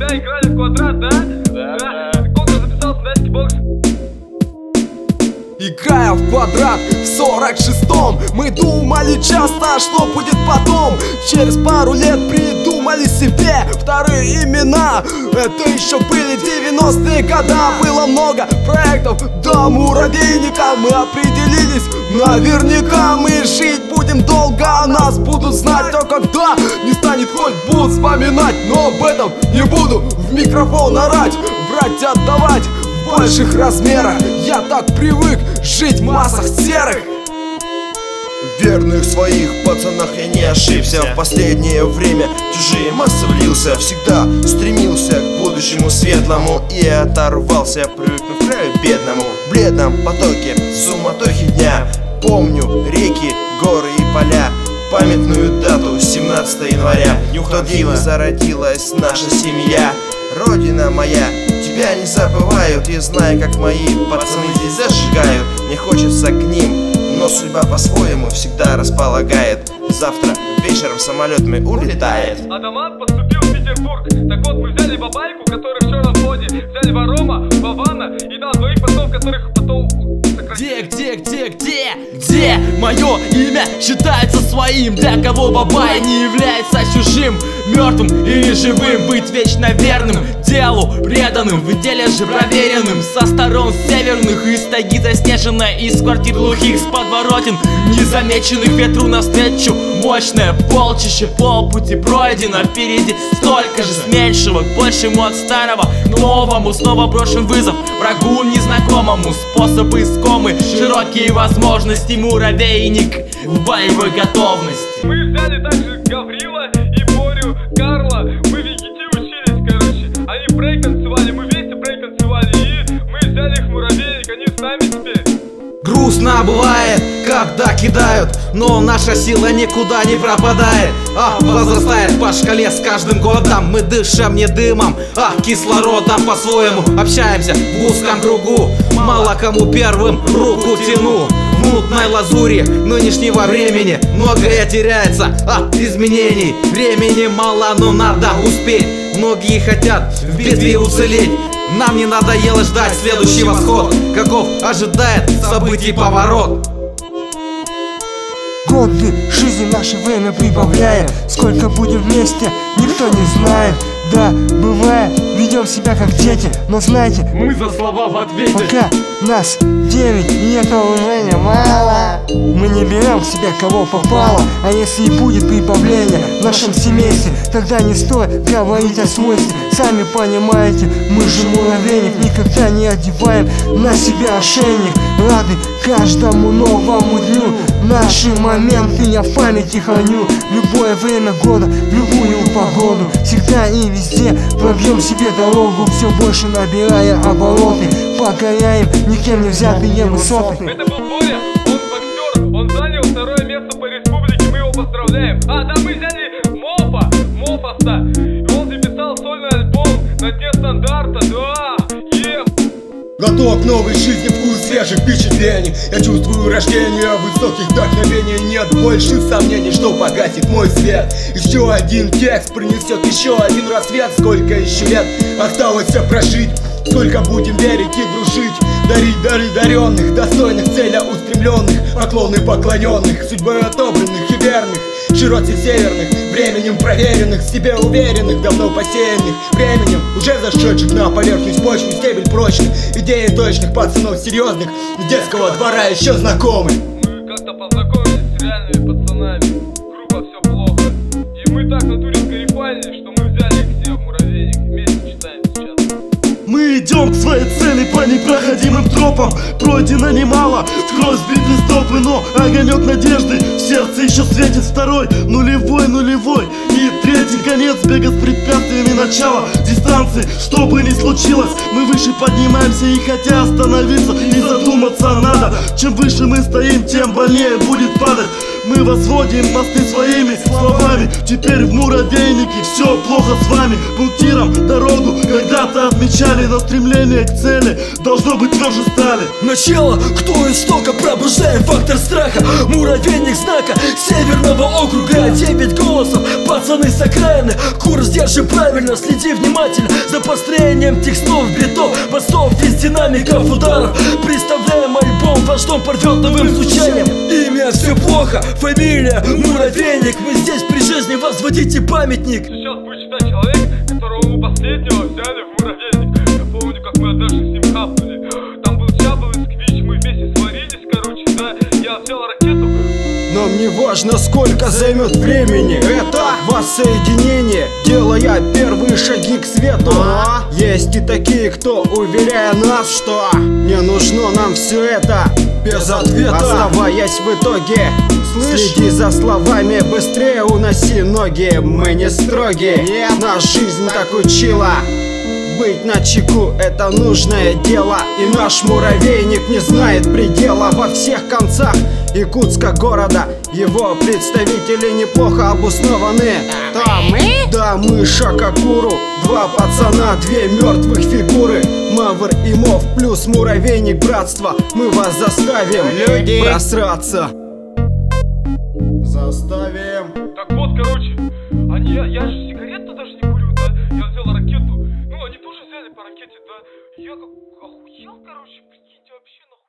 тебя играли в квадрат, да? Да. Сколько записался на Xbox? Играя в квадрат в 46-м, мы думали часто, что будет потом. Через пару лет придумали себе вторые имена. Это еще были 90-е года. Было много проектов до муравейника. Мы определились, наверняка мы жить будем долго. А нас будут знать, а когда не станет, хоть будут вспоминать. Но об этом не буду в микрофон орать, брать, отдавать в больших размерах. Я так привык жить в массах серых. В верных своих пацанах я не ошибся. В последнее время в чужие массы влился. Всегда стремился к будущему светлому и оторвался, привыкнув к краю бедному. В бледном потоке суматохи дня помню реки, горы и поля, памятную дату 17 января. В тот день зародилась наша семья. Родина моя, тебя не забывают. И знаю, как мои пацаны здесь зажигают. Мне хочется к ним, но судьба по-своему всегда располагает. Завтра вечером самолет мой улетает. Адамат поступил в Петербург. Так вот, мы взяли бабайку, которая в черном ходе. Взяли Варома, Вована и дал двоих пацанов, которых потом Где мое имя считается своим? Для кого бабай не является чужим, мертвым или живым? Быть вечно верным делу, преданным, в деле же проверенным. Со сторон северных, из тайги заснеженной, из квартир глухих, с подворотен незамеченных ветру навстречу. Мощное полчище, полпути пройдено. Впереди столько же с меньшего к большему, от старого к новому. Снова брошен вызов врагу незнакомому. Способы искомы, широкие возможности. Муравейник в боевой готовности. мы взяли также Гаврила и Борю, Карла. Мы в ЕГТ учились, короче. Они брейк танцевали, мы вместе брейк танцевали. И мы взяли их в муравейник, они с нами теперь. Грустно бывает, когда кидают, но наша сила никуда не пропадает, а возрастает по шкале с каждым годом. Мы дышим не дымом, а кислородом. По-своему общаемся в узком кругу. Мало кому первым руку тяну. В мутной лазури нынешнего времени многое теряется от изменений. Времени мало, но надо успеть. Многие хотят в битве уцелеть. Нам не надоело ждать следующий восход. Каков ожидает событий поворот. Годы жизни наше время прибавляет. Сколько будем вместе, никто не знает. Да, бывает, ведем себя как дети, но знаете, Мы за слова в ответе. пока нас 9, и этого уже немало. Мы не берем к себе кого попало. А если и будет прибавление в нашем семействе, тогда не стоит говорить о свойстве. Сами понимаете, мы же муравейник, никогда не одеваем на себя ошейник. Рады каждому новому дню. Наши моменты я в памяти храню. Любое время года, любую погоду. Всегда и везде пробьем себе дорогу, все больше набирая обороты. Покоряем никем не взятые высоты. Это был Боря, он боксер, он занял второе место по республике, мы его поздравляем. А, да, мы взяли Мофоса, и он записал сольный альбом на дне стандарта, да, Готов к новой жизни, вкус свежих впечатлений. Я чувствую рождение высоких вдохновений. Нет больше сомнений, что погасит мой свет. Еще один текст принесет еще один рассвет. Сколько еще лет осталось прожить, сколько будем верить и дружить. Дарить дары даренных, достойных, целеустремленных, поклоны поклоненных, судьбой отобранных и верных, широте северных, временем проверенных, в себе уверенных, давно посеянных, временем уже зашедших на поверхность почвы, стебель прочный, идеи точных пацанов серьезных, с детского двора еще знакомы. Мы как-то познакомились с реальными пацанами, грубо все плохо. И мы так на туре скарифанили, что мы взяли их все в муравейник, вместе читаем сейчас. Мы идем к своей цели по непроходимым тропам. Пройдено немало, в кровь сбиты стопы, но огонек надежды в сердце еще светит. Второй, нулевой, и третий конец бега с препятствиями начала дистанции. Что бы ни случилось, мы выше поднимаемся, и хотя остановиться и задуматься надо. Чем выше мы стоим, тем больнее будет падать. Мы возводим мосты своими словами. Теперь в муравейнике все плохо с вами. Пунктиром дорогу когда-то отмечали, но стремление к цели должно быть тверже стали. Начало, кто истока, пробуждаем фактор страха. Муравейник знака северного округа. 9 голосов, пацаны с окраины. Курс держи правильно, следи внимательно за построением текстов, битов, басов из динамиков, ударов. Представляем альбом, ваш дом порвет новым звучанием. Имя все плохо, фамилия муравейник. Мы здесь при жизни, возводите памятник. Сейчас будет читать человек, которого мы последнего взяли в муравейник. Я помню, как мы однажды с ним хапнули. Там был Чаблы, Сквич, мы вместе сварились, короче, да. Я взял ракету. Нам не важно, сколько займет времени. Это воссоединение, делая первые шаги к свету. Есть и такие, кто, уверяя нас, что не нужно нам все это, без ответа оставаясь в итоге. Следи за словами, быстрее уноси ноги. Мы не строги, наша жизнь так учила. Быть начеку — это нужное дело. И наш муравейник не знает предела. Во всех концах Якутска города его представители неплохо обоснованы. Да, мы Шакакуру, 2 пацана, 2 мертвых фигуры. Мавр и Мов плюс муравейник братства. Мы вас заставим просраться. Заставим. Так вот, короче, я же сигарету даже не курю, да. Я взял ракету. Ну, они тоже взяли по ракете, да. Я как охуел, короче, прикиньте, вообще нахуй.